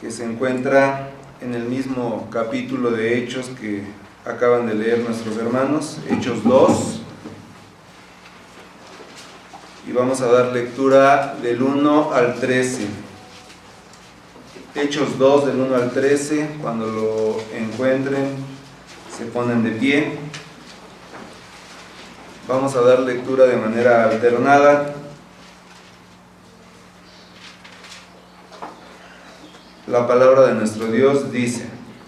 que se encuentra en el mismo capítulo de Hechos que acaban de leer nuestros hermanos, Hechos 2, y vamos a dar lectura del 1 al 13. Hechos 2 del 1 al 13, cuando lo encuentren, se ponen de pie. Vamos a dar lectura de manera alternada. La palabra de nuestro Dios dice: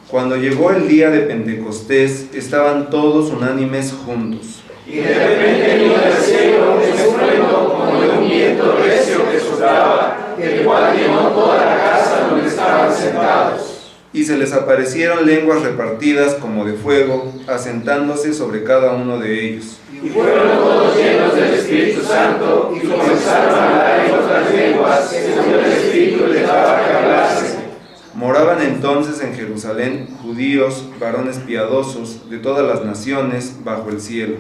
cuando llegó el día de Pentecostés, estaban todos unánimes juntos. Y de repente vino del cielo un estruendo como de un viento recio que soplaba, el cual llenó toda la casa donde estaban sentados. Y se les aparecieron lenguas repartidas como de fuego, asentándose sobre cada uno de ellos. Y fueron todos llenos del Espíritu Santo y comenzaron a hablar en otras lenguas, según el Espíritu les daba que hablasen. Moraban entonces en Jerusalén judíos, varones piadosos, de todas las naciones, bajo el cielo.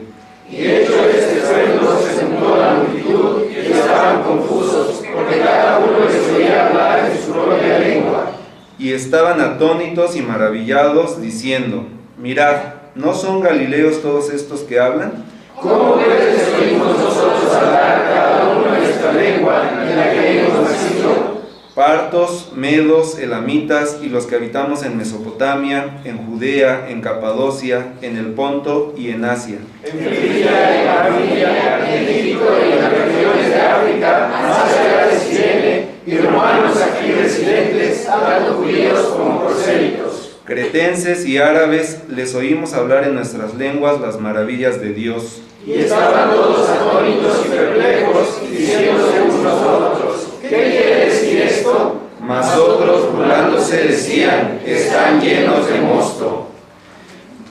Y hecho este estruendo se juntó la multitud y estaban confusos, porque cada uno les oía hablar en su propia lengua. Y estaban atónitos y maravillados, diciendo: mirad, ¿no son galileos todos estos que hablan? ¿Cómo pues les oímos nosotros hablar cada uno en nuestra lengua en la que hemos nacido? Partos, medos, elamitas y los que habitamos en Mesopotamia, en Judea, en Capadocia, en el Ponto y en Asia. En Frigia, en Pamfilia, en Egipto y en las regiones de África, más allá de Cirene, y romanos aquí residentes, tanto judíos como prosélitos. Cretenses y árabes, les oímos hablar en nuestras lenguas las maravillas de Dios. Y estaban todos atónitos y perplejos, diciéndose unos a otros: ¿qué quiere decir esto? Mas otros, burlándose, decían: están llenos de mosto.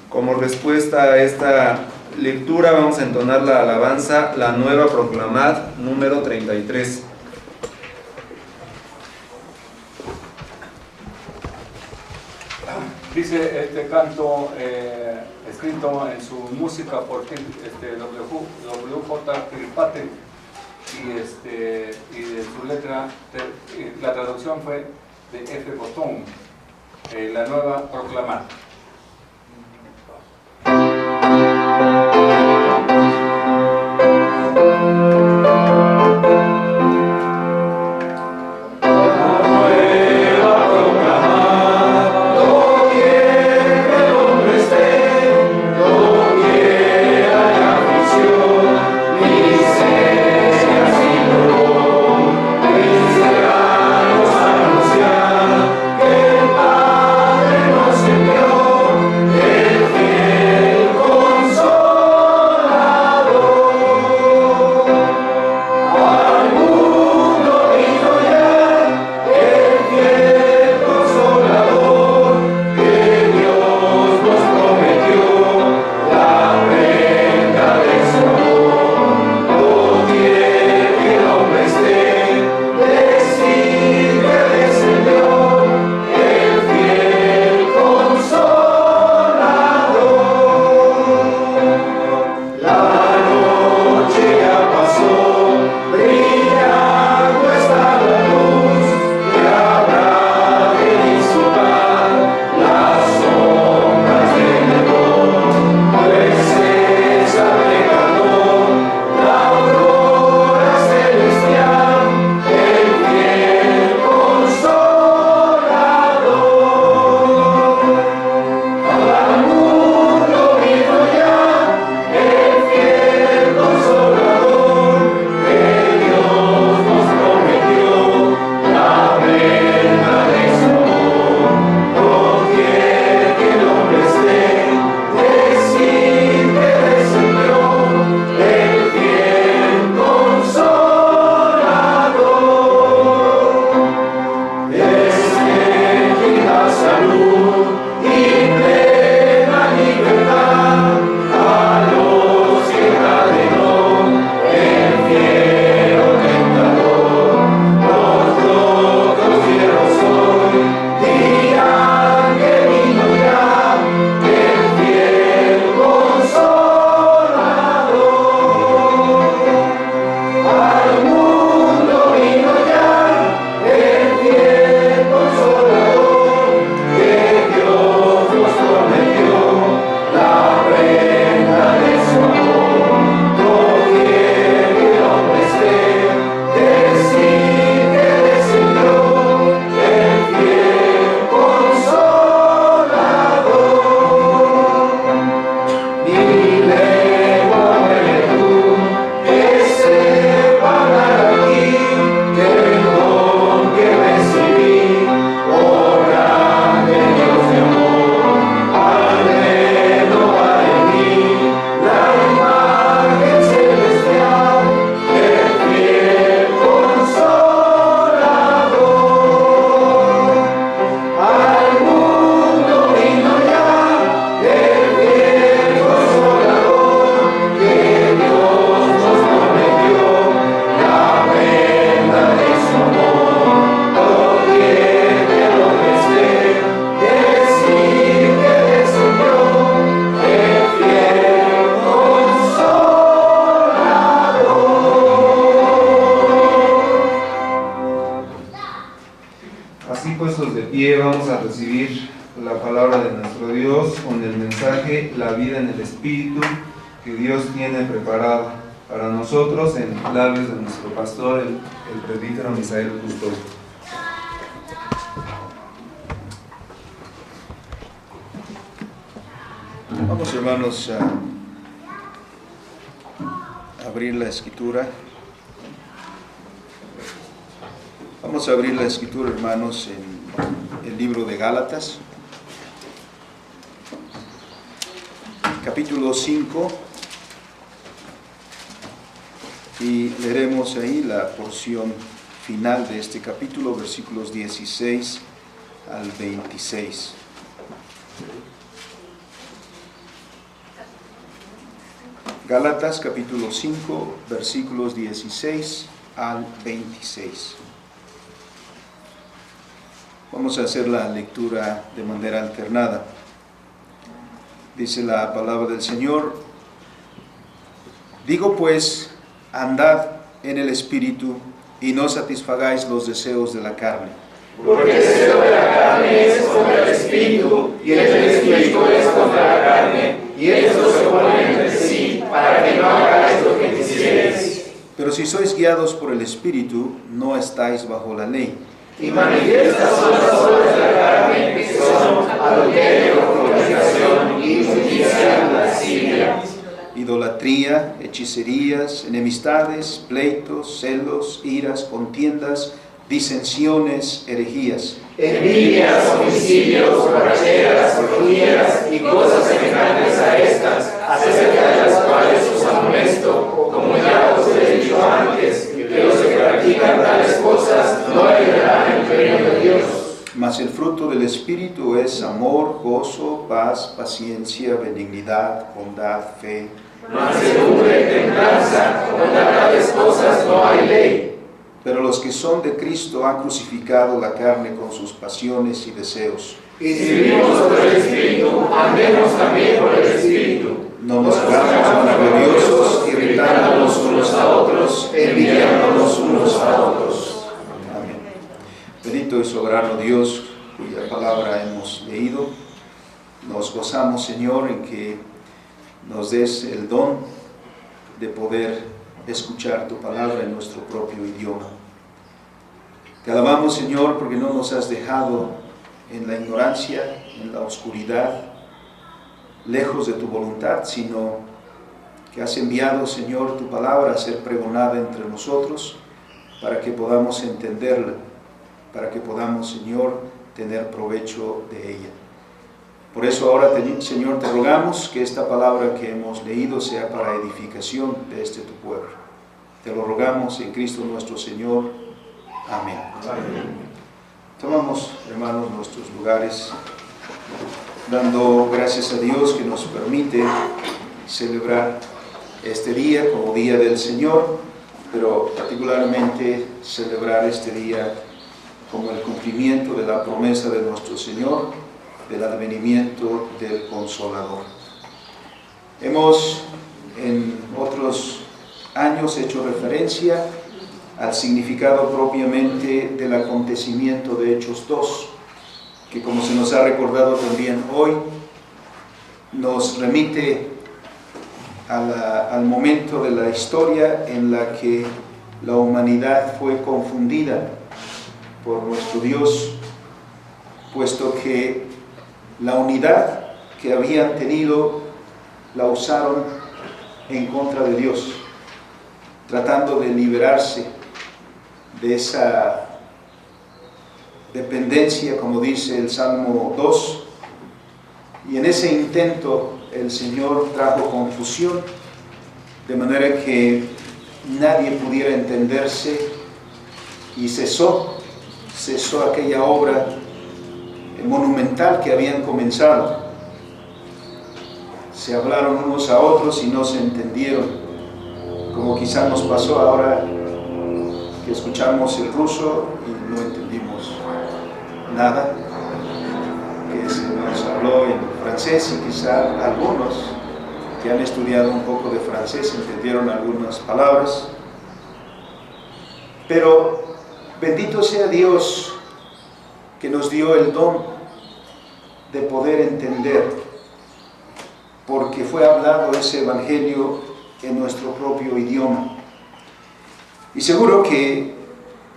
Como respuesta a esta lectura, vamos a entonar la alabanza La Nueva Proclamad, número 33. Dice este canto escrito en su música por W.J. Kirkpatrick y de su letra, la traducción fue de F. Botón, La Nueva Proclamada. Nos envió el fiel Así puestos de pie, vamos a recibir la palabra de nuestro Dios con el mensaje La vida en el Espíritu que Dios tiene preparado para nosotros en labios de nuestro pastor, el presbítero Misael Custodio. Vamos, hermanos, a abrir la Escritura. Vamos a abrir la Escritura, hermanos, en el libro de Gálatas, capítulo 5, y leeremos ahí la porción final de este capítulo, versículos 16 al 26. Gálatas capítulo 5, versículos 16 al 26. Vamos a hacer la lectura de manera alternada. Dice la palabra del Señor: digo pues, andad en el Espíritu y no satisfagáis los deseos de la carne. Porque el deseo de la carne es contra el Espíritu, y el del Espíritu es contra la carne, y estos se oponen entre sí, para que no hagáis lo que quisierais. Pero si sois guiados por el Espíritu, no estáis bajo la ley. Y manifiestas son las obras de la carne, que son adulterio, fornicación, injusticia, lascivia, idolatría, hechicerías, enemistades, pleitos, celos, iras, contiendas, disensiones, herejías, envidias, homicidios, borracheras, orgías y cosas semejantes a estas, acerca de las cuales os amonesto, como ya os he dicho antes, que los que practican tales cosas no heredarán el reino de Dios. Mas el fruto del Espíritu es amor, gozo, paz, paciencia, benignidad, bondad, fe, mansedumbre, templanza. Contra tales cosas no hay ley. Pero los que son de Cristo han crucificado la carne con sus pasiones y deseos. Y si vivimos por el Espíritu, andemos también por el Espíritu. No nos hagamos vanagloriosos, irritándonos unos a otros, envidiándonos unos a otros. Amén. Bendito y soberano Dios, cuya palabra hemos leído. Nos gozamos, Señor, en que nos des el don de poder escuchar tu palabra en nuestro propio idioma. Te alabamos, Señor, porque no nos has dejado en la ignorancia, en la oscuridad, lejos de tu voluntad, sino que has enviado, Señor, tu palabra a ser pregonada entre nosotros para que podamos entenderla, para que podamos, Señor, tener provecho de ella. Por eso ahora, Señor, te rogamos que esta palabra que hemos leído sea para edificación de tu pueblo. Te lo rogamos en Cristo nuestro Señor. Amén. Tomamos, hermanos, nuestros lugares, dando gracias a Dios que nos permite celebrar este día como Día del Señor, pero particularmente celebrar este día como el cumplimiento de la promesa de nuestro Señor, del advenimiento del Consolador. Hemos en otros años hecho referencia al significado propiamente del acontecimiento de Hechos 2, que, como se nos ha recordado también hoy, nos remite al momento de la historia en la que la humanidad fue confundida por nuestro Dios, puesto que la unidad que habían tenido la usaron en contra de Dios, tratando de liberarse de esa dependencia, como dice el Salmo 2, y en ese intento el Señor trajo confusión, de manera que nadie pudiera entenderse, y cesó aquella obra monumental que habían comenzado. Se hablaron unos a otros y no se entendieron, como quizá nos pasó ahora que escuchamos el ruso y no entendimos nada, que se nos habló en francés y quizá algunos que han estudiado un poco de francés entendieron algunas palabras. Pero bendito sea Dios, que nos dio el don de poder entender, porque fue hablado ese evangelio en nuestro propio idioma. Y seguro que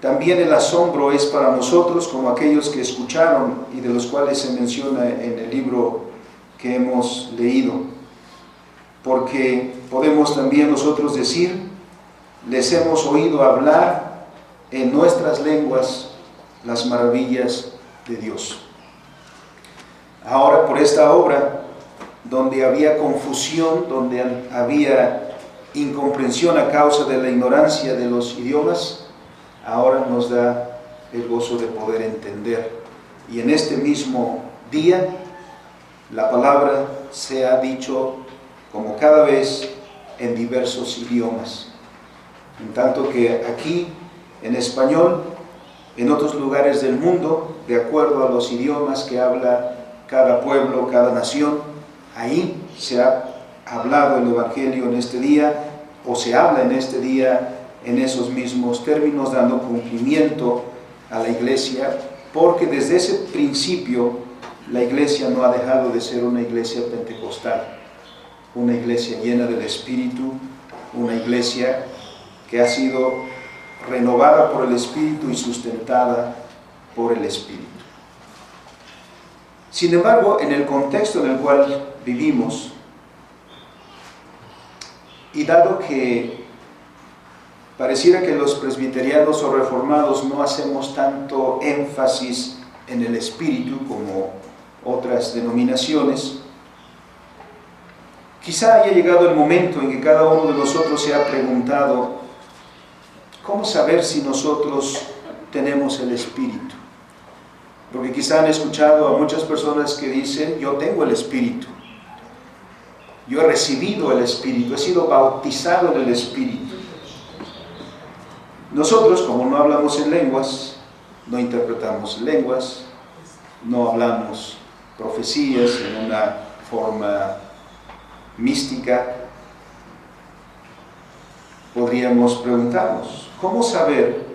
también el asombro es para nosotros, como aquellos que escucharon y de los cuales se menciona en el libro que hemos leído, porque podemos también nosotros decir, les hemos oído hablar en nuestras lenguas las maravillas de Dios. Ahora, por esta obra, donde había confusión, donde había incomprensión a causa de la ignorancia de los idiomas, ahora nos da el gozo de poder entender. Y en este mismo día, la palabra se ha dicho como cada vez en diversos idiomas. En tanto que aquí, en español, en otros lugares del mundo, de acuerdo a los idiomas que habla cada pueblo, cada nación, ahí se ha hablado el Evangelio en este día, o se habla en este día en esos mismos términos, dando cumplimiento a la iglesia, porque desde ese principio la iglesia no ha dejado de ser una iglesia pentecostal, una iglesia llena del Espíritu, una iglesia que ha sido renovada por el Espíritu y sustentada por el Espíritu. Sin embargo, en el contexto en el cual vivimos, y dado que pareciera que los presbiterianos o reformados no hacemos tanto énfasis en el Espíritu como otras denominaciones, quizá haya llegado el momento en que cada uno de nosotros se ha preguntado, ¿cómo saber si nosotros tenemos el Espíritu? Porque quizá han escuchado a muchas personas que dicen, yo tengo el Espíritu, yo he recibido el Espíritu, he sido bautizado en el Espíritu. Nosotros, como no hablamos en lenguas, no interpretamos lenguas, no hablamos profecías en una forma mística, podríamos preguntarnos, ¿cómo saber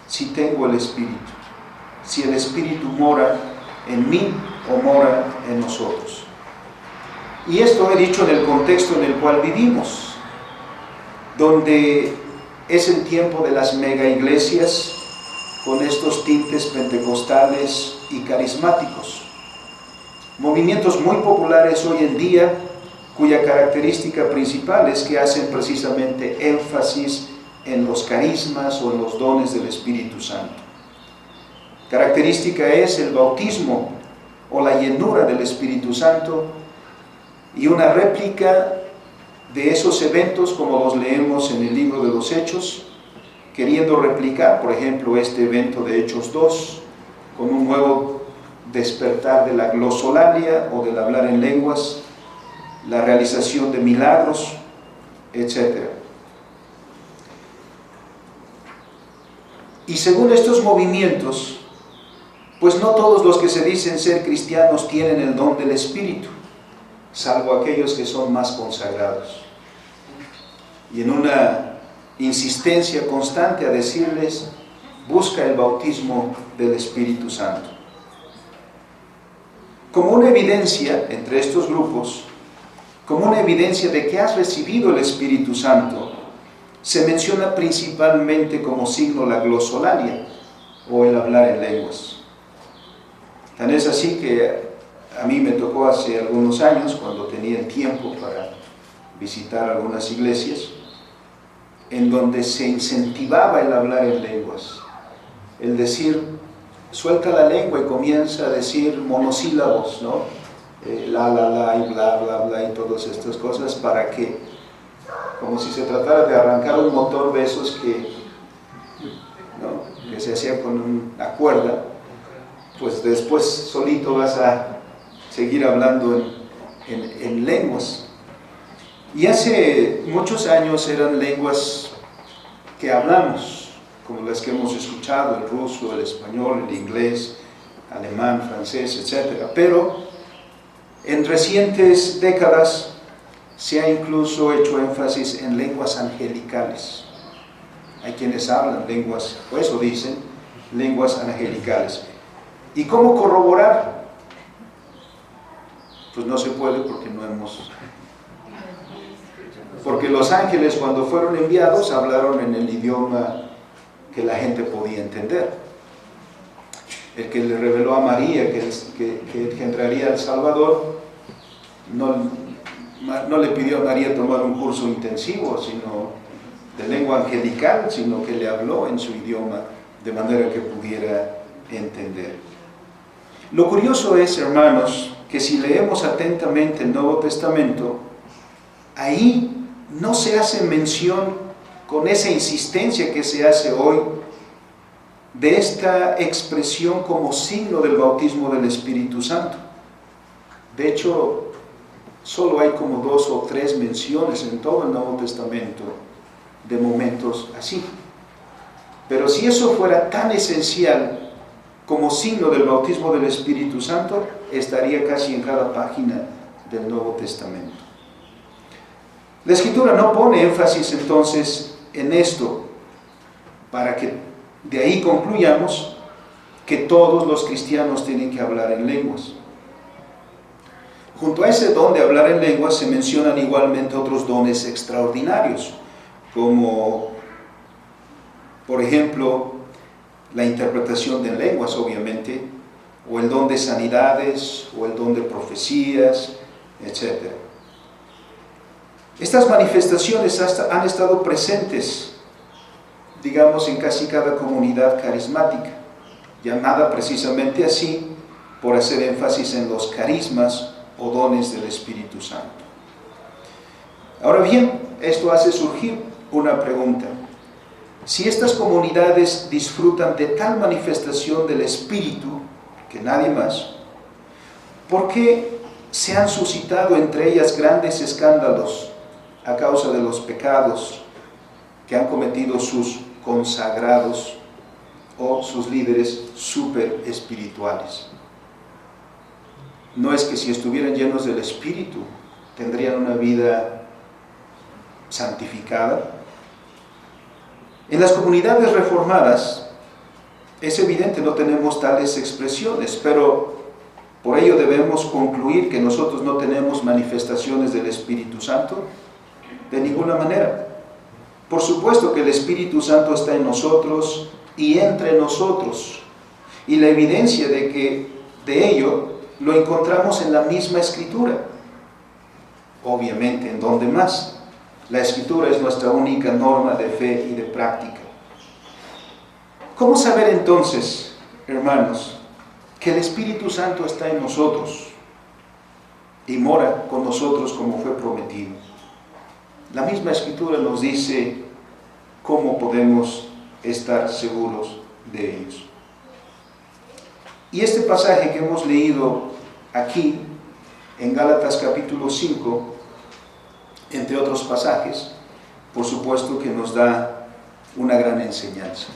si tengo el Espíritu? Si el Espíritu mora en mí o mora en nosotros. Y esto he dicho en el contexto en el cual vivimos, donde es el tiempo de las mega iglesias con estos tintes pentecostales y carismáticos. Movimientos muy populares hoy en día, cuya característica principal es que hacen precisamente énfasis en los carismas o en los dones del Espíritu Santo. Característica es el bautismo o la llenura del Espíritu Santo y una réplica de esos eventos como los leemos en el libro de los Hechos, queriendo replicar, por ejemplo, este evento de Hechos 2, con un nuevo despertar de la glosolalia o del hablar en lenguas, la realización de milagros, etc. Y según estos movimientos, pues no todos los que se dicen ser cristianos tienen el don del Espíritu, salvo aquellos que son más consagrados. Y en una insistencia constante a decirles, busca el bautismo del Espíritu Santo. Como una evidencia entre estos grupos, como una evidencia de que has recibido el Espíritu Santo, se menciona principalmente como signo la glosolalia o el hablar en lenguas. Tan es así que a mí me tocó hace algunos años, cuando tenía el tiempo para visitar algunas iglesias, en donde se incentivaba el hablar en lenguas, el decir, suelta la lengua y comienza a decir monosílabos, ¿no? La y bla, bla, bla y todas estas cosas, para que, como si se tratara de arrancar un motor de esos que se hacían con una cuerda, pues después solito vas a seguir hablando en lenguas. Y hace muchos años eran lenguas que hablamos, como las que hemos escuchado, el ruso, el español, el inglés, alemán, francés, etc. Pero en recientes décadas se ha incluso hecho énfasis en lenguas angelicales. Hay quienes hablan lenguas, o eso dicen, lenguas angelicales. ¿Y cómo corroborar? Pues no se puede porque no hemos... Porque los ángeles cuando fueron enviados hablaron en el idioma que la gente podía entender. El que le reveló a María que engendraría al Salvador, no le pidió a María tomar un curso intensivo, sino de lengua angelical, sino que le habló en su idioma de manera que pudiera entender. Lo curioso es, hermanos, que si leemos atentamente el Nuevo Testamento, ahí no se hace mención con esa insistencia que se hace hoy de esta expresión como signo del bautismo del Espíritu Santo. De hecho, solo hay como 2 o 3 menciones en todo el Nuevo Testamento de momentos así. Pero si eso fuera tan esencial como signo del bautismo del Espíritu Santo, estaría casi en cada página del Nuevo Testamento. La Escritura no pone énfasis entonces en esto, para que de ahí concluyamos que todos los cristianos tienen que hablar en lenguas. Junto a ese don de hablar en lenguas se mencionan igualmente otros dones extraordinarios, como por ejemplo la interpretación de lenguas, obviamente, o el don de sanidades, o el don de profecías, etc. Estas manifestaciones han estado presentes, digamos, en casi cada comunidad carismática, llamada precisamente así por hacer énfasis en los carismas o dones del Espíritu Santo. Ahora bien, esto hace surgir una pregunta. Si estas comunidades disfrutan de tal manifestación del Espíritu que nadie más, ¿por qué se han suscitado entre ellas grandes escándalos a causa de los pecados que han cometido sus consagrados o sus líderes super espirituales? No es que si estuvieran llenos del Espíritu tendrían una vida santificada. En las comunidades reformadas es evidente, no tenemos tales expresiones, pero por ello debemos concluir que nosotros no tenemos manifestaciones del Espíritu Santo de ninguna manera. Por supuesto que el Espíritu Santo está en nosotros y entre nosotros, y la evidencia de ello lo encontramos en la misma Escritura. Obviamente, ¿en dónde más? La Escritura es nuestra única norma de fe y de práctica. ¿Cómo saber entonces, hermanos, que el Espíritu Santo está en nosotros y mora con nosotros como fue prometido? La misma Escritura nos dice cómo podemos estar seguros de ellos. Y este pasaje que hemos leído aquí, en Gálatas capítulo 5, entre otros pasajes, por supuesto que nos da una gran enseñanza.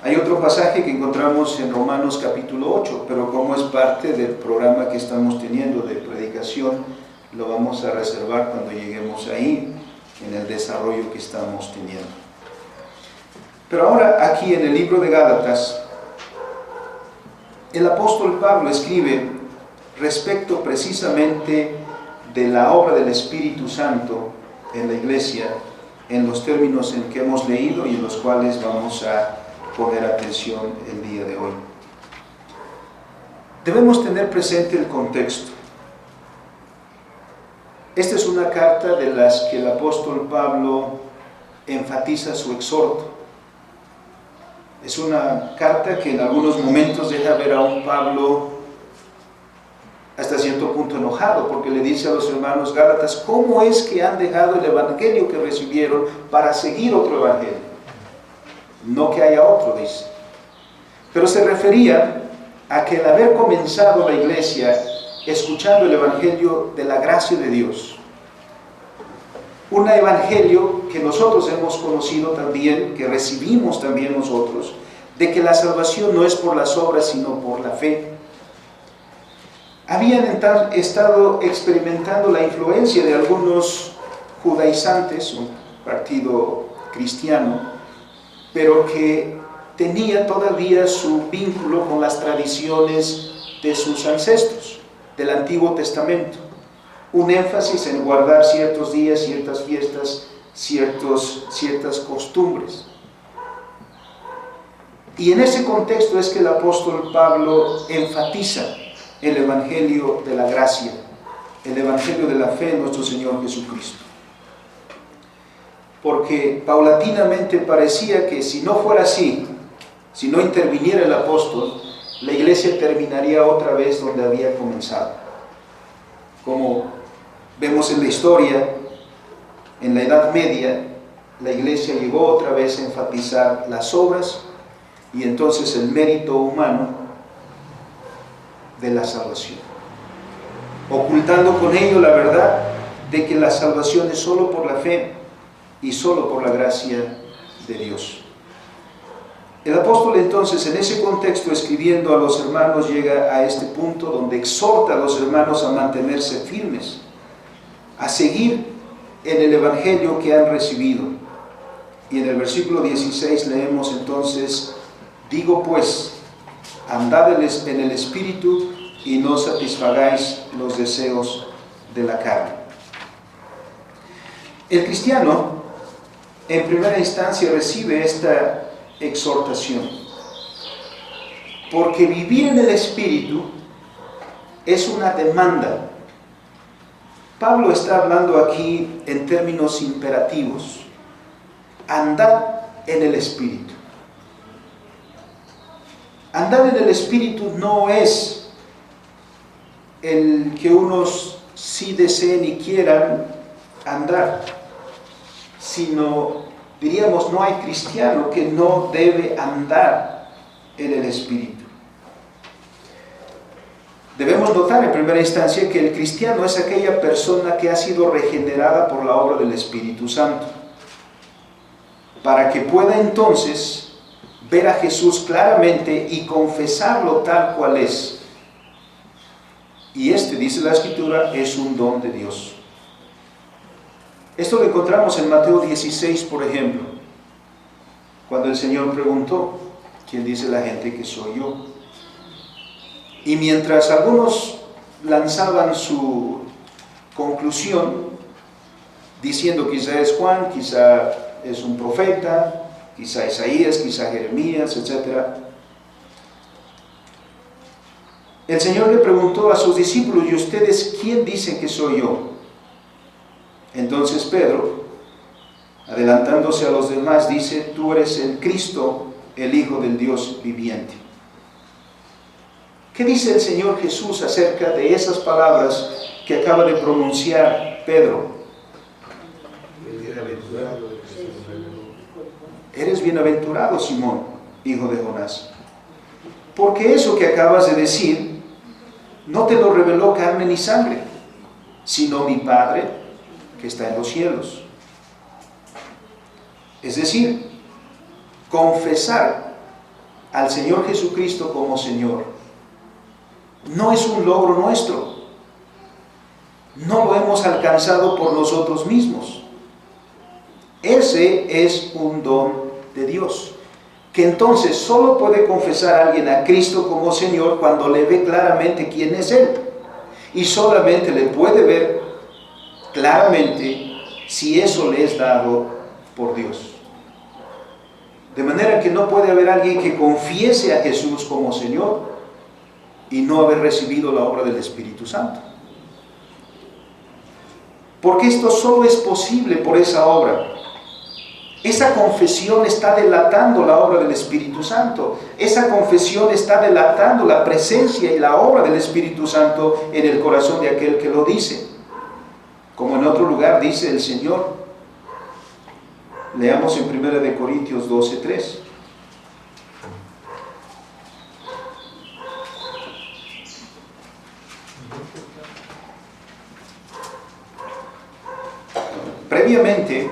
Hay otro pasaje que encontramos en Romanos capítulo 8, pero como es parte del programa que estamos teniendo de predicación, lo vamos a reservar cuando lleguemos ahí, en el desarrollo que estamos teniendo. Pero ahora aquí en el libro de Gálatas, el apóstol Pablo escribe respecto precisamente de la obra del Espíritu Santo en la iglesia, en los términos en que hemos leído y en los cuales vamos a poner atención el día de hoy. Debemos tener presente el contexto. Esta es una carta de las que el apóstol Pablo enfatiza su exhorto. Es una carta que en algunos momentos deja ver a un Pablo hasta cierto punto enojado, porque le dice a los hermanos gálatas, ¿cómo es que han dejado el evangelio que recibieron para seguir otro evangelio? No que haya otro, dice. Pero se refería a que el haber comenzado la iglesia escuchando el evangelio de la gracia de Dios, un evangelio que nosotros hemos conocido también, que recibimos también nosotros, de que la salvación no es por las obras, sino por la fe. Habían estado experimentando la influencia de algunos judaizantes, un partido cristiano, pero que tenía todavía su vínculo con las tradiciones de sus ancestros, del Antiguo Testamento. Un énfasis en guardar ciertos días, ciertas fiestas, ciertas costumbres. Y en ese contexto es que el apóstol Pablo enfatiza el Evangelio de la gracia, el Evangelio de la fe en nuestro Señor Jesucristo. Porque paulatinamente parecía que si no fuera así, si no interviniera el apóstol, la iglesia terminaría otra vez donde había comenzado. Como vemos en la historia, en la Edad Media, la iglesia llegó otra vez a enfatizar las obras y entonces el mérito humano de la salvación, ocultando con ello la verdad de que la salvación es solo por la fe y solo por la gracia de Dios. El apóstol entonces, en ese contexto, escribiendo a los hermanos, llega a este punto donde exhorta a los hermanos a mantenerse firmes, a seguir en el Evangelio que han recibido. Y en el versículo 16 leemos entonces: digo pues, andad en el Espíritu y no satisfagáis los deseos de la carne. El cristiano, en primera instancia, recibe esta exhortación, porque vivir en el Espíritu es una demanda. Pablo está hablando aquí en términos imperativos. Andad en el Espíritu. Andar en el Espíritu no es el que unos sí deseen y quieran andar, sino, diríamos, no hay cristiano que no debe andar en el Espíritu. Debemos notar en primera instancia que el cristiano es aquella persona que ha sido regenerada por la obra del Espíritu Santo, para que pueda entonces ver a Jesús claramente y confesarlo tal cual es. Y dice la Escritura, es un don de Dios. Esto lo encontramos en Mateo 16, por ejemplo, cuando el Señor preguntó: ¿quién dice la gente que soy yo? Y mientras algunos lanzaban su conclusión, diciendo quizá es Juan, quizá es un profeta, quizá Isaías, quizá Jeremías, etc., el Señor le preguntó a sus discípulos: ¿y ustedes quién dicen que soy yo? Entonces Pedro, adelantándose a los demás, dice: tú eres el Cristo, el Hijo del Dios viviente. ¿Qué dice el Señor Jesús acerca de esas palabras que acaba de pronunciar Pedro? Eres bienaventurado, Simón, hijo de Jonás, porque eso que acabas de decir no te lo reveló carne ni sangre, sino mi Padre que está en los cielos. Es decir, confesar al Señor Jesucristo como Señor no es un logro nuestro, no lo hemos alcanzado por nosotros mismos. Ese es un don de Dios, que entonces solo puede confesar a alguien a Cristo como Señor cuando le ve claramente quién es Él, y solamente le puede ver claramente si eso le es dado por Dios. De manera que no puede haber alguien que confiese a Jesús como Señor y no haber recibido la obra del Espíritu Santo. Porque esto solo es posible por esa obra. Esa confesión está delatando la obra del Espíritu Santo. Esa confesión está delatando la presencia y la obra del Espíritu Santo en el corazón de aquel que lo dice. Como en otro lugar dice el Señor. Leamos en 1 Corintios 12:3. Previamente,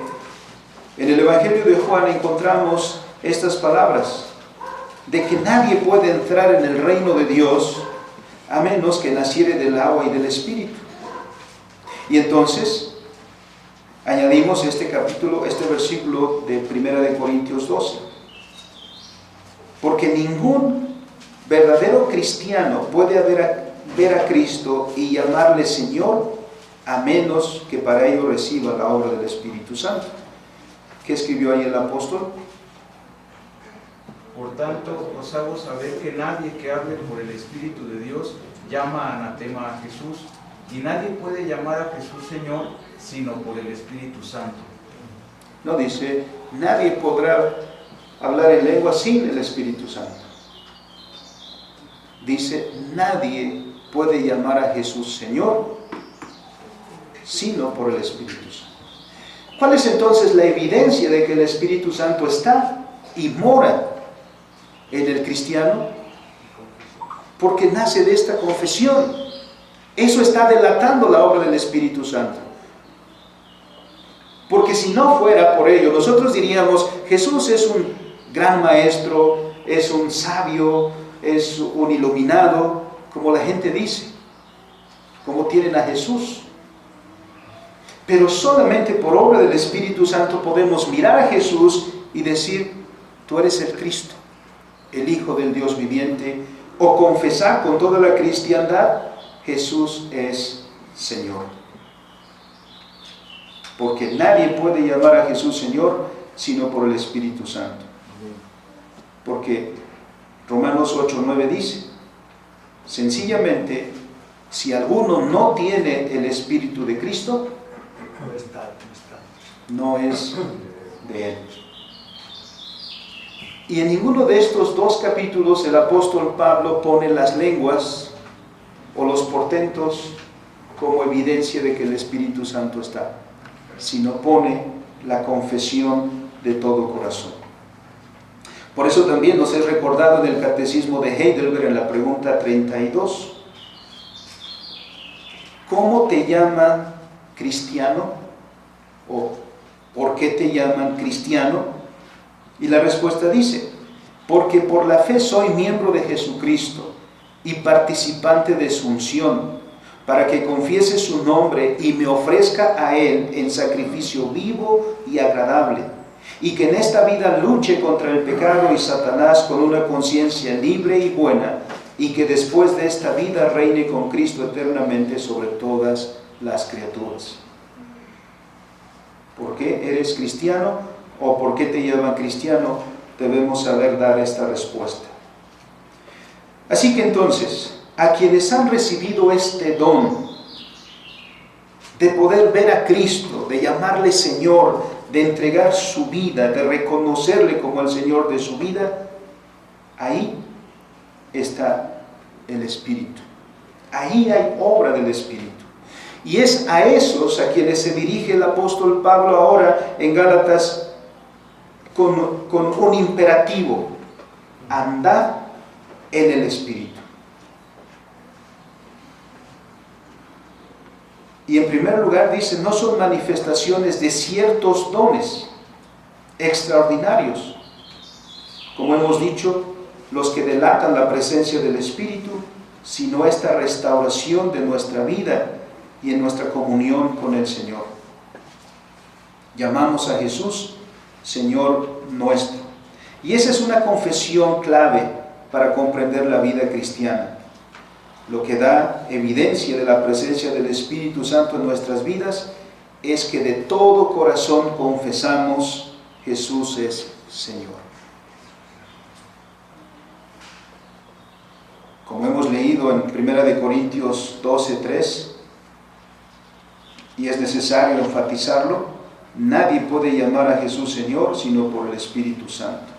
en el Evangelio de Juan encontramos estas palabras, de que nadie puede entrar en el reino de Dios a menos que naciere del agua y del Espíritu. Y entonces añadimos este versículo de 1 Corintios 12. porque ningún verdadero cristiano puede ver a Cristo y llamarle Señor, a menos que para ello reciba la obra del Espíritu Santo. ¿Qué escribió ahí el apóstol? Por tanto, os hago saber que nadie que hable por el Espíritu de Dios llama anatema a Jesús, y nadie puede llamar a Jesús Señor, sino por el Espíritu Santo. No dice, nadie podrá hablar en lengua sin el Espíritu Santo. Dice, nadie puede llamar a Jesús Señor, sino por el Espíritu Santo. ¿Cuál es entonces la evidencia de que el Espíritu Santo está y mora en el cristiano? Porque nace de esta confesión. Eso está delatando la obra del Espíritu Santo. Porque si no fuera por ello, nosotros diríamos, Jesús es un gran maestro, es un sabio, es un iluminado, como la gente dice, como tienen a Jesús. Pero solamente por obra del Espíritu Santo podemos mirar a Jesús y decir, tú eres el Cristo, el Hijo del Dios viviente, o confesar con toda la cristiandad, Jesús es Señor. Porque nadie puede llamar a Jesús Señor sino por el Espíritu Santo. Porque Romanos 8:9 dice, sencillamente, si alguno no tiene el Espíritu de Cristo, no es de Él. Y en ninguno de estos dos capítulos el apóstol Pablo pone las lenguas o los portentos como evidencia de que el Espíritu Santo está, sino pone la confesión de todo corazón. Por eso también nos es recordado en el Catecismo de Heidelberg en la pregunta 32, ¿cómo te llaman cristiano? ¿O por qué te llaman cristiano? Y la respuesta dice, porque por la fe soy miembro de Jesucristo y participante de su unción, para que confiese su nombre y me ofrezca a Él en sacrificio vivo y agradable, y que en esta vida luche contra el pecado y Satanás con una conciencia libre y buena, y que después de esta vida reine con Cristo eternamente sobre todas las criaturas. ¿Por qué eres cristiano o por qué te llaman cristiano? Debemos saber dar esta respuesta. Así que entonces, a quienes han recibido este don de poder ver a Cristo, de llamarle Señor, de entregar su vida, de reconocerle como el Señor de su vida, ahí está el Espíritu. Ahí hay obra del Espíritu. Y es a esos a quienes se dirige el apóstol Pablo ahora en Gálatas con un imperativo: andad en el Espíritu. Y en primer lugar dice, no son manifestaciones de ciertos dones extraordinarios, como hemos dicho, los que delatan la presencia del Espíritu, sino esta restauración de nuestra vida y en nuestra comunión con el Señor. Llamamos a Jesús Señor nuestro. Y esa es una confesión clave para comprender la vida cristiana. Lo que da evidencia de la presencia del Espíritu Santo en nuestras vidas es que de todo corazón confesamos: Jesús es Señor. Como hemos leído en 1 Corintios 12:3, y es necesario enfatizarlo, nadie puede llamar a Jesús Señor sino por el Espíritu Santo.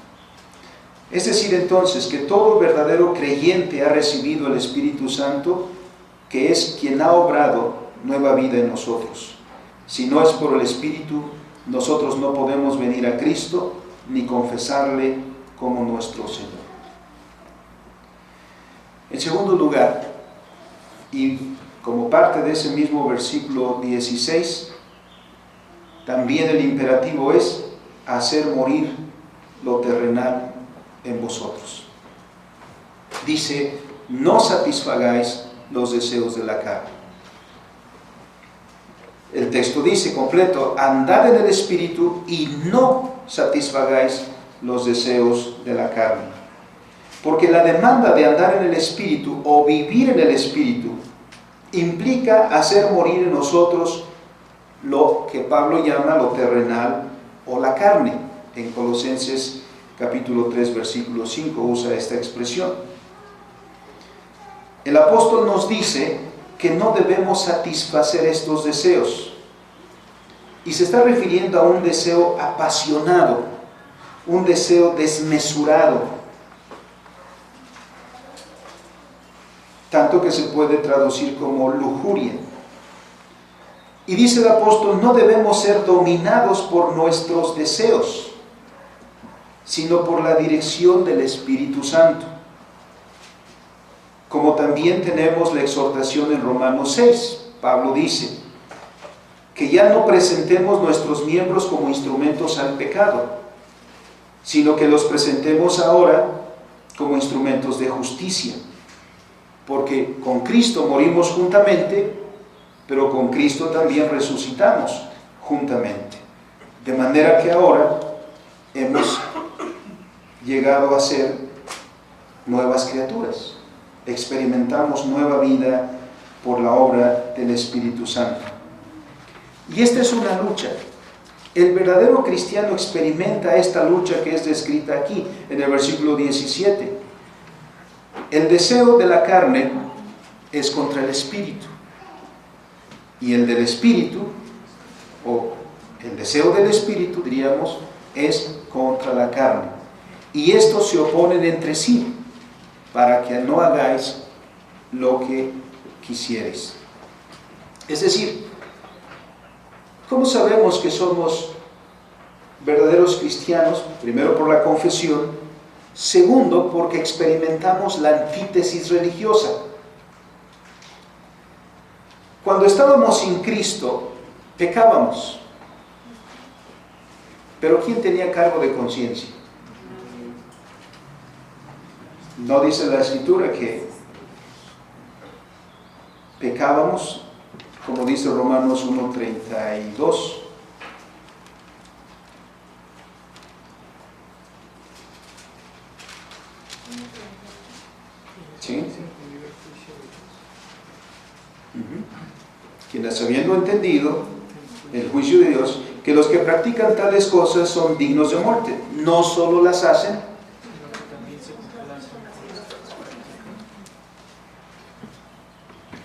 Es decir, entonces, que todo verdadero creyente ha recibido el Espíritu Santo, que es quien ha obrado nueva vida en nosotros. Si no es por el Espíritu, nosotros no podemos venir a Cristo ni confesarle como nuestro Señor. En segundo lugar, y como parte de ese mismo versículo 16, también el imperativo es hacer morir lo terrenal en vosotros. Dice, no satisfagáis los deseos de la carne. El texto dice completo, andad en el Espíritu y no satisfagáis los deseos de la carne. Porque la demanda de andar en el Espíritu o vivir en el Espíritu implica hacer morir en nosotros lo que Pablo llama lo terrenal o la carne. En Colosenses capítulo 3, versículo 5 usa esta expresión. El apóstol nos dice que no debemos satisfacer estos deseos. Y se está refiriendo a un deseo apasionado, un deseo desmesurado, tanto que se puede traducir como lujuria. Y dice el apóstol, no debemos ser dominados por nuestros deseos, sino por la dirección del Espíritu Santo. Como también tenemos la exhortación en Romanos 6. Pablo dice que ya no presentemos nuestros miembros como instrumentos al pecado, sino que los presentemos ahora como instrumentos de justicia. Porque con Cristo morimos juntamente, pero con Cristo también resucitamos juntamente. De manera que ahora hemos llegado a ser nuevas criaturas. Experimentamos nueva vida por la obra del Espíritu Santo. Y esta es una lucha. El verdadero cristiano experimenta esta lucha que es descrita aquí, en el versículo 17. El deseo de la carne es contra el Espíritu. Y el del Espíritu, o el deseo del Espíritu, diríamos, es contra la carne. Y estos se oponen entre sí, para que no hagáis lo que quisierais. Es decir, ¿cómo sabemos que somos verdaderos cristianos? Primero, por la confesión. Segundo, porque experimentamos la antítesis religiosa. Cuando estábamos sin Cristo, pecábamos. Pero ¿quién tenía cargo de conciencia? ¿No dice la Escritura que pecábamos? Como dice Romanos 1:32. ¿Sí? Quienes habiendo entendido el juicio de Dios, que los que practican tales cosas son dignos de muerte, no solo las hacen,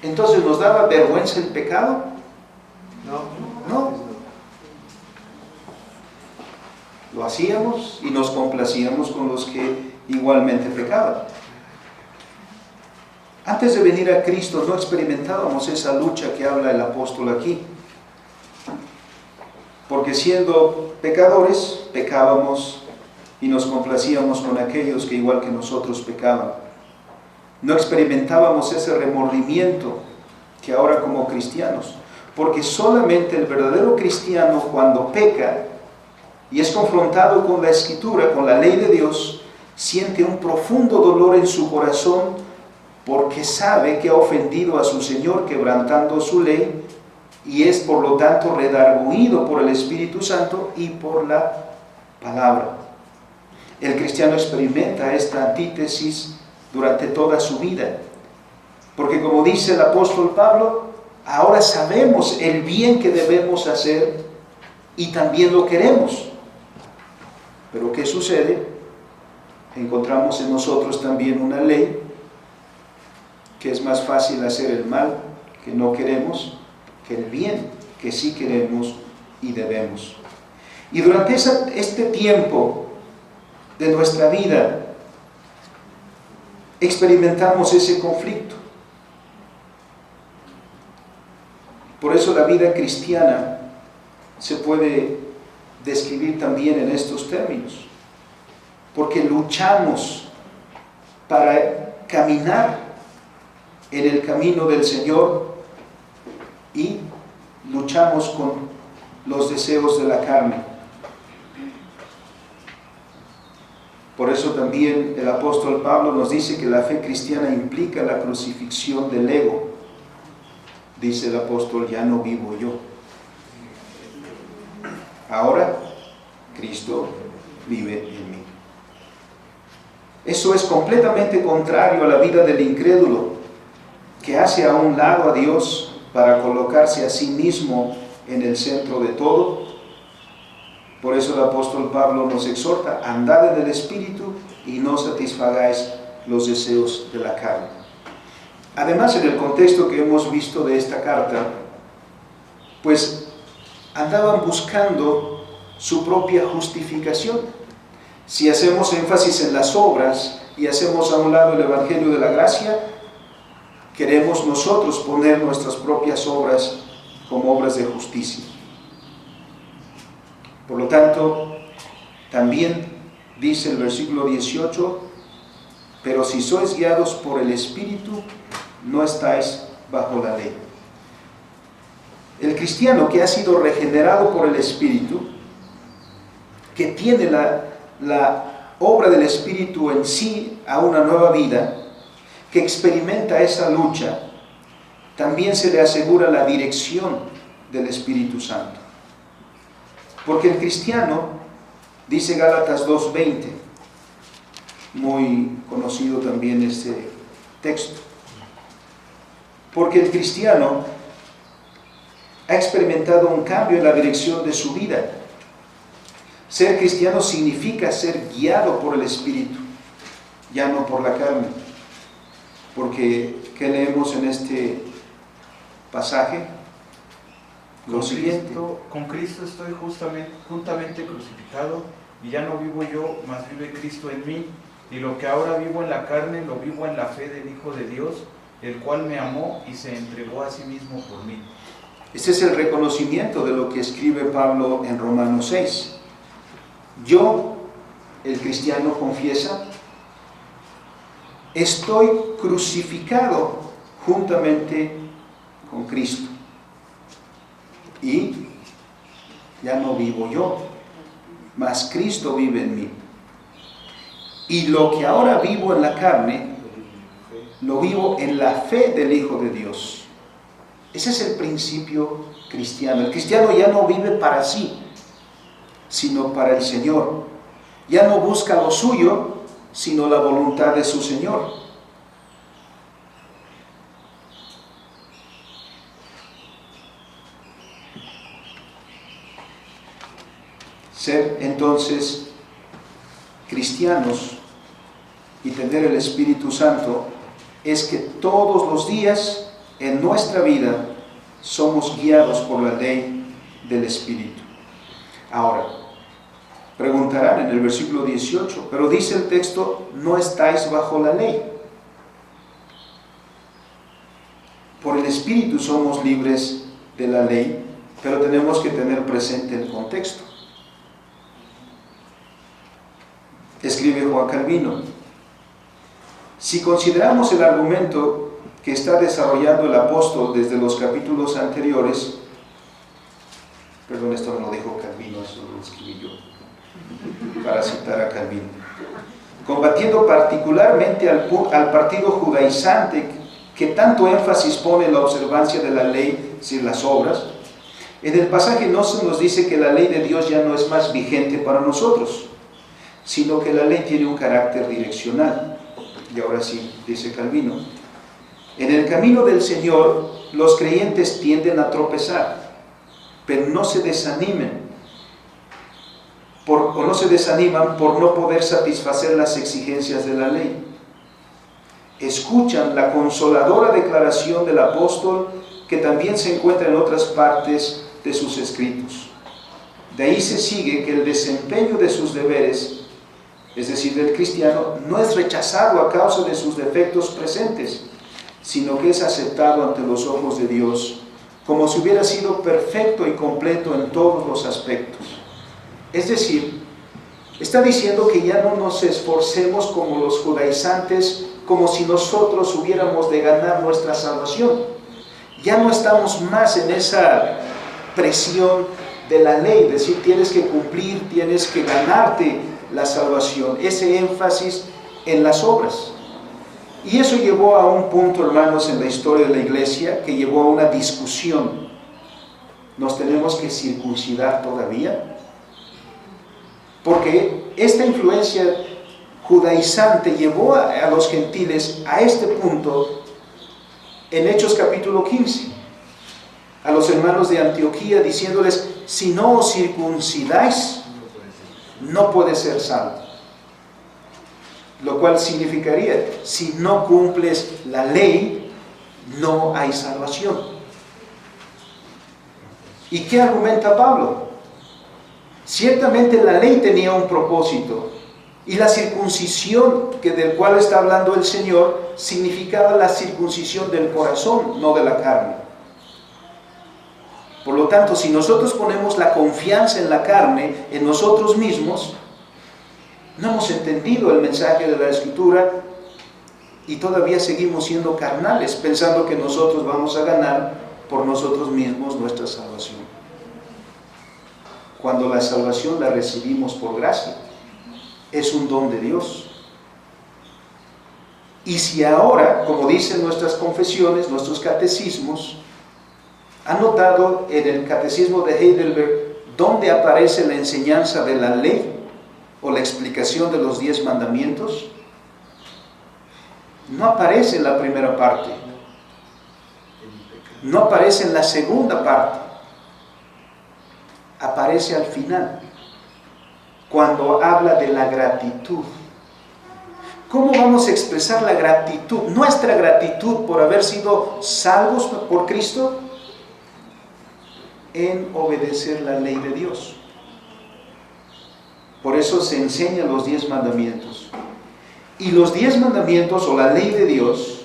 entonces ¿nos daba vergüenza el pecado? No. Lo hacíamos y nos complacíamos con los que igualmente pecaban. Antes de venir a Cristo no experimentábamos esa lucha que habla el apóstol aquí. Porque siendo pecadores, pecábamos y nos complacíamos con aquellos que igual que nosotros pecaban. No experimentábamos ese remordimiento que ahora como cristianos. Porque solamente el verdadero cristiano cuando peca y es confrontado con la Escritura, con la ley de Dios, siente un profundo dolor en su corazón porque sabe que ha ofendido a su Señor quebrantando su ley y es por lo tanto redarguido por el Espíritu Santo y por la palabra. El cristiano experimenta esta antítesis durante toda su vida, porque como dice el apóstol Pablo, ahora sabemos el bien que debemos hacer y también lo queremos. Pero ¿qué sucede? Encontramos en nosotros también una ley que es más fácil hacer el mal que no queremos que el bien que sí queremos y debemos. Y durante este tiempo de nuestra vida experimentamos ese conflicto. Por eso la vida cristiana se puede describir también en estos términos, porque luchamos para caminar en el camino del Señor y luchamos con los deseos de la carne. Por eso también el apóstol Pablo nos dice que la fe cristiana implica la crucifixión del ego. Dice el apóstol, ya no vivo yo. Ahora Cristo vive en mí. Eso es completamente contrario a la vida del incrédulo, que hace a un lado a Dios para colocarse a sí mismo en el centro de todo. Por eso el apóstol Pablo nos exhorta: andad en el Espíritu y no satisfagáis los deseos de la carne. Además, en el contexto que hemos visto de esta carta, pues andaban buscando su propia justificación. Si hacemos énfasis en las obras y hacemos a un lado el Evangelio de la gracia, queremos nosotros poner nuestras propias obras como obras de justicia. Por lo tanto, también dice el versículo 18: pero si sois guiados por el Espíritu, no estáis bajo la ley. El cristiano que ha sido regenerado por el Espíritu, que tiene la obra del Espíritu en sí a una nueva vida, que experimenta esa lucha, también se le asegura la dirección del Espíritu Santo. Porque el cristiano, dice Gálatas 2:20, muy conocido también este texto, porque el cristiano ha experimentado un cambio en la dirección de su vida. Ser cristiano significa ser guiado por el Espíritu, ya no por la carne. Porque, ¿qué leemos en este pasaje? Lo siguiente: con Cristo estoy juntamente crucificado, y ya no vivo yo, mas vive Cristo en mí. Y lo que ahora vivo en la carne, lo vivo en la fe del Hijo de Dios, el cual me amó y se entregó a sí mismo por mí. Este es el reconocimiento de lo que escribe Pablo en Romanos 6. Yo, el cristiano, confiesa: estoy crucificado juntamente con Cristo. Y ya no vivo yo, mas Cristo vive en mí. Y lo que ahora vivo en la carne, lo vivo en la fe del Hijo de Dios. Ese es el principio cristiano. El cristiano ya no vive para sí, sino para el Señor. Ya no busca lo suyo, sino la voluntad de su Señor. Ser entonces cristianos y tener el Espíritu Santo es que todos los días en nuestra vida somos guiados por la ley del Espíritu. Ahora, preguntarán en el versículo 18, pero dice el texto: no estáis bajo la ley. Por el Espíritu somos libres de la ley, pero tenemos que tener presente el contexto. Escribe Juan Calvino: si consideramos el argumento que está desarrollando el apóstol desde los capítulos anteriores, perdón, esto no lo dijo Calvino, eso lo escribí yo, para citar a Calvino, combatiendo particularmente al partido judaizante que tanto énfasis pone en la observancia de la ley sin las obras, en el pasaje no se nos dice que la ley de Dios ya no es más vigente para nosotros, sino que la ley tiene un carácter direccional. Y ahora sí, dice Calvino: en el camino del Señor los creyentes tienden a tropezar, pero no se desaniman por no poder satisfacer las exigencias de la ley. Escuchan la consoladora declaración del apóstol, que también se encuentra en otras partes de sus escritos. De ahí se sigue que el desempeño de sus deberes, es decir, del cristiano, no es rechazado a causa de sus defectos presentes, sino que es aceptado ante los ojos de Dios, como si hubiera sido perfecto y completo en todos los aspectos. Es decir, está diciendo que ya no nos esforcemos como los judaizantes, como si nosotros hubiéramos de ganar nuestra salvación. Ya no estamos más en esa presión de la ley, es decir, tienes que cumplir, tienes que ganarte la salvación, ese énfasis en las obras. Y eso llevó a un punto, hermanos, en la historia de la iglesia, que llevó a una discusión. ¿Nos tenemos que circuncidar todavía? Porque esta influencia judaizante llevó a los gentiles a este punto en Hechos capítulo 15, a los hermanos de Antioquía, diciéndoles: si no os circuncidáis, no puede ser salvo. Lo cual significaría, si no cumples la ley, no hay salvación. ¿Y qué argumenta Pablo? Ciertamente la ley tenía un propósito, y la circuncisión del cual está hablando el Señor significaba la circuncisión del corazón, no de la carne. Por lo tanto, si nosotros ponemos la confianza en la carne, en nosotros mismos, no hemos entendido el mensaje de la Escritura y todavía seguimos siendo carnales, pensando que nosotros vamos a ganar por nosotros mismos nuestra salvación. Cuando la salvación la recibimos por gracia, es un don de Dios. Y si ahora, como dicen nuestras confesiones, nuestros catecismos, ¿han notado en el catecismo de Heidelberg dónde aparece la enseñanza de la ley o la explicación de los 10 mandamientos? No aparece en la primera parte, no aparece en la segunda parte, aparece al final, cuando habla de la gratitud. ¿Cómo vamos a expresar la gratitud? Nuestra gratitud por haber sido salvos por Cristo, en obedecer la ley de Dios. Por eso se enseñan los 10 mandamientos. Y los 10 mandamientos o la ley de Dios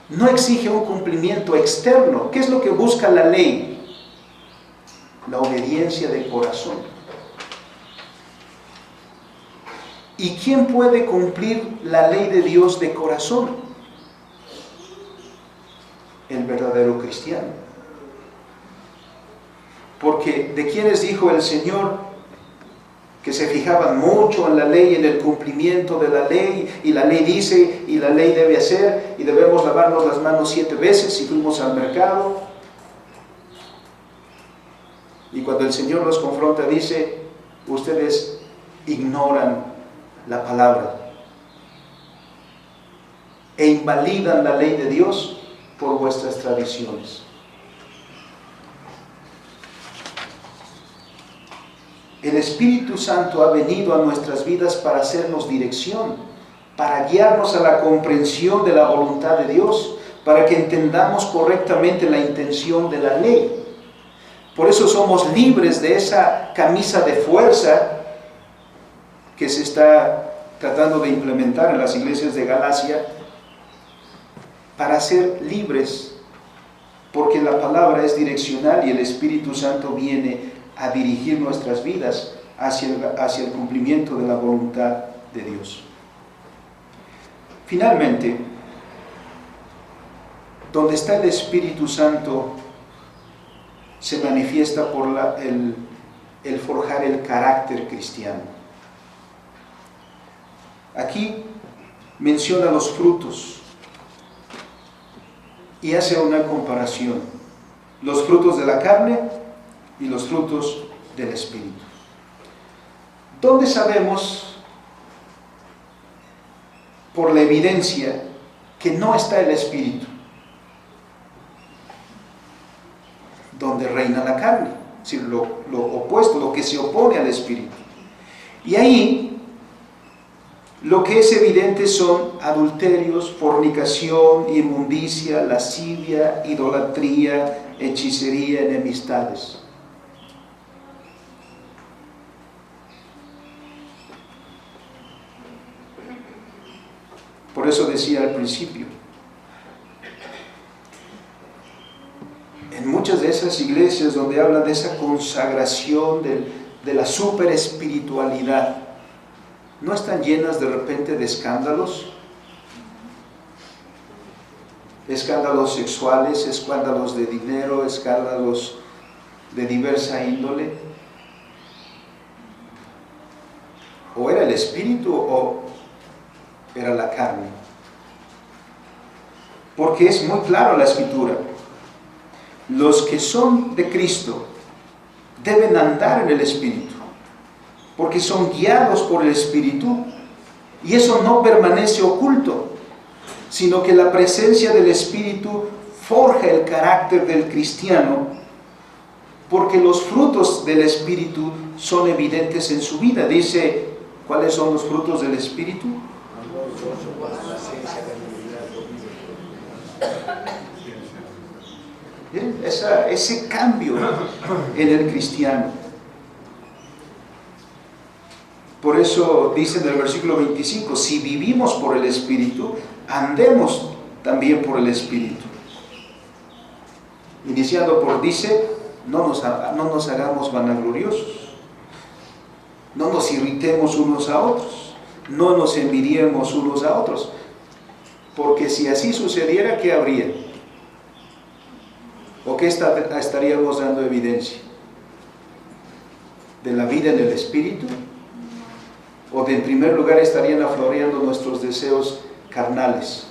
no exige un cumplimiento externo. ¿Qué es lo que busca la ley? La obediencia de corazón. ¿Y quién puede cumplir la ley de Dios de corazón? El verdadero cristiano. Porque ¿de quiénes dijo el Señor que se fijaban mucho en la ley, en el cumplimiento de la ley? Y la ley dice, y la ley debe hacer, y debemos lavarnos las manos 7 veces si fuimos al mercado. Y cuando el Señor los confronta, dice: ustedes ignoran la palabra e invalidan la ley de Dios por vuestras tradiciones. El Espíritu Santo ha venido a nuestras vidas para hacernos dirección, para guiarnos a la comprensión de la voluntad de Dios, para que entendamos correctamente la intención de la ley. Por eso somos libres de esa camisa de fuerza que se está tratando de implementar en las iglesias de Galacia, para ser libres, porque la palabra es direccional y el Espíritu Santo viene a dirigir nuestras vidas hacia el cumplimiento de la voluntad de Dios. Finalmente, donde está el Espíritu Santo, se manifiesta por el forjar el carácter cristiano. Aquí menciona los frutos y hace una comparación: los frutos de la carne y los frutos del Espíritu. ¿Dónde sabemos por la evidencia que no está el Espíritu? Donde reina la carne, es decir, lo opuesto, lo que se opone al Espíritu. Y ahí lo que es evidente son adulterios, fornicación, inmundicia, lascivia, idolatría, hechicería, enemistades. Por eso decía al principio, en muchas de esas iglesias donde hablan de esa consagración de la super espiritualidad, ¿no están llenas de repente de escándalos? Escándalos sexuales, escándalos de dinero, escándalos de diversa índole. ¿O era el espíritu o era la carne? Porque es muy claro la Escritura: los que son de Cristo deben andar en el Espíritu, porque son guiados por el Espíritu Y eso no permanece oculto, sino que la presencia del Espíritu forja el carácter del cristiano, porque los frutos del Espíritu son evidentes en su vida. Dice, ¿cuáles son los frutos del Espíritu? Ese cambio en el cristiano. Por eso dice en el versículo 25, si vivimos por el Espíritu, andemos también por el Espíritu. Iniciando por, dice, no nos hagamos vanagloriosos, no nos irritemos unos a otros, no nos envidiemos unos a otros, porque si así sucediera, ¿qué habría? ¿O qué estaríamos dando evidencia? ¿De la vida en el Espíritu? ¿O de en primer lugar estarían afloreando nuestros deseos carnales?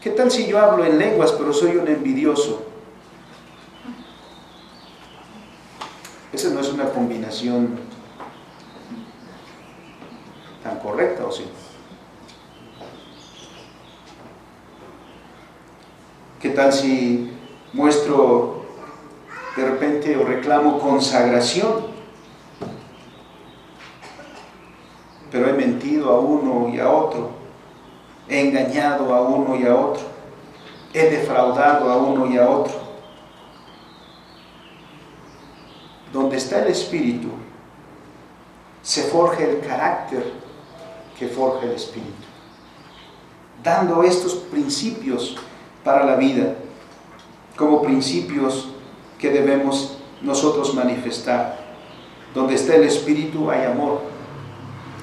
¿Qué tal si yo hablo en lenguas pero soy un envidioso? Esa no es una combinación tan correcta, ¿o sí? ¿Qué tal si muestro de repente o reclamo consagración, pero he mentido a uno y a otro, he engañado a uno y a otro, he defraudado a uno y a otro? Donde está el Espíritu, se forja el carácter que forja el Espíritu, dando estos principios para la vida, como principios que debemos nosotros manifestar. Donde está el Espíritu hay amor,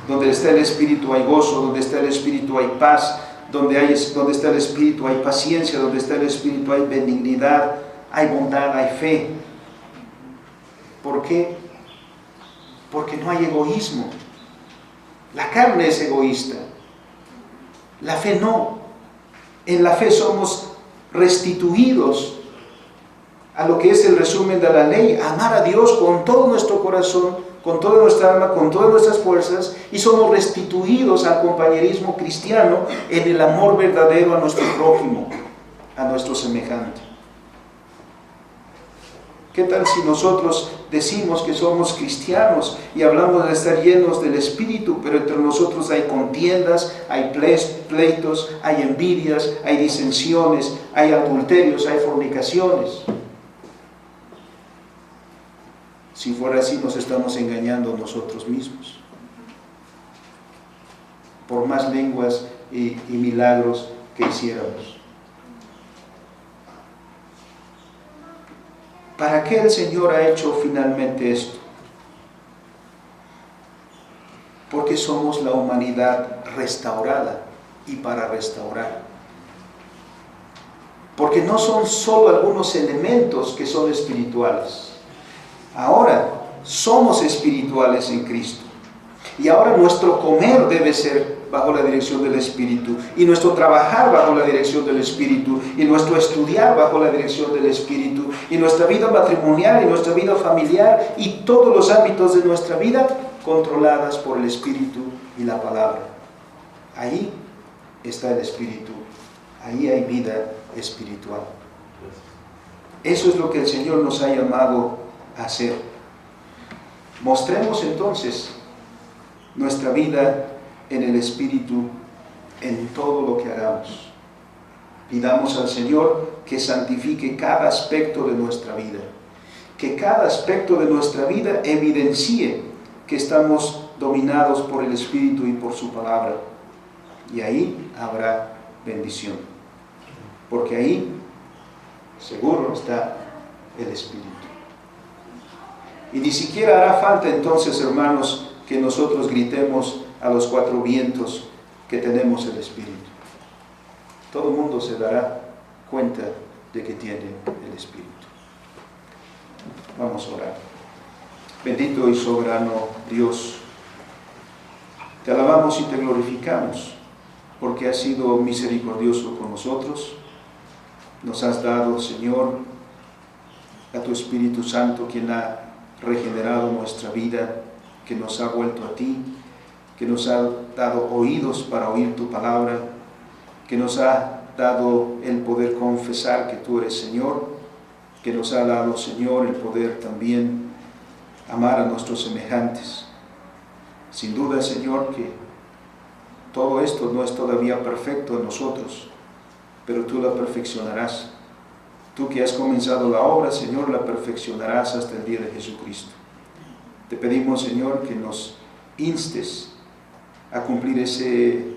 donde está el Espíritu hay gozo, donde está el Espíritu hay paz, donde está el Espíritu hay paciencia, donde está el Espíritu hay benignidad, hay bondad, hay fe. ¿Por qué? Porque no hay egoísmo. La carne es egoísta, la fe no. En la fe somos restituidos a lo que es el resumen de la ley, amar a Dios con todo nuestro corazón, con toda nuestra alma, con todas nuestras fuerzas, y somos restituidos al compañerismo cristiano en el amor verdadero a nuestro prójimo, a nuestro semejante. ¿Qué tal si nosotros decimos que somos cristianos y hablamos de estar llenos del Espíritu, pero entre nosotros hay contiendas, hay pleitos, hay envidias, hay disensiones, hay adulterios, hay fornicaciones? Si fuera así, nos estamos engañando nosotros mismos. Por más lenguas y milagros que hiciéramos. ¿Para qué el Señor ha hecho finalmente esto? Porque somos la humanidad restaurada y para restaurar. Porque no son solo algunos elementos que son espirituales. Ahora somos espirituales en Cristo. Y ahora nuestro comer debe ser bajo la dirección del Espíritu, y nuestro trabajar bajo la dirección del Espíritu, y nuestro estudiar bajo la dirección del Espíritu, y nuestra vida matrimonial y nuestra vida familiar y todos los ámbitos de nuestra vida controladas por el Espíritu y la palabra. Ahí está el Espíritu, ahí hay vida espiritual. Eso es lo que el Señor nos ha llamado a hacer. Mostremos entonces nuestra vida en el Espíritu en todo lo que hagamos. Pidamos al Señor que santifique cada aspecto de nuestra vida, que cada aspecto de nuestra vida evidencie que estamos dominados por el Espíritu y por su palabra, y ahí habrá bendición, porque ahí seguro está el Espíritu. Y ni siquiera hará falta entonces, hermanos, que nosotros gritemos a los cuatro vientos que tenemos el Espíritu. Todo el mundo se dará cuenta de que tiene el Espíritu. Vamos a orar. Bendito y soberano Dios, te alabamos y te glorificamos porque has sido misericordioso con nosotros. Nos has dado, Señor, a tu Espíritu Santo, quien ha regenerado nuestra vida, que nos ha vuelto a ti, que nos ha dado oídos para oír tu palabra, que nos ha dado el poder confesar que tú eres Señor, que nos ha dado, Señor, el poder también amar a nuestros semejantes. Sin duda, Señor, que todo esto no es todavía perfecto en nosotros, pero tú la perfeccionarás. Tú que has comenzado la obra, Señor, la perfeccionarás hasta el día de Jesucristo. Te pedimos, Señor, que nos instes a cumplir ese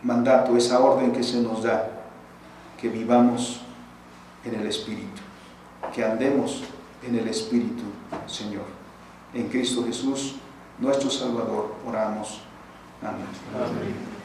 mandato, esa orden que se nos da, que vivamos en el Espíritu, que andemos en el Espíritu, Señor. En Cristo Jesús, nuestro Salvador, oramos. Amén. Amén.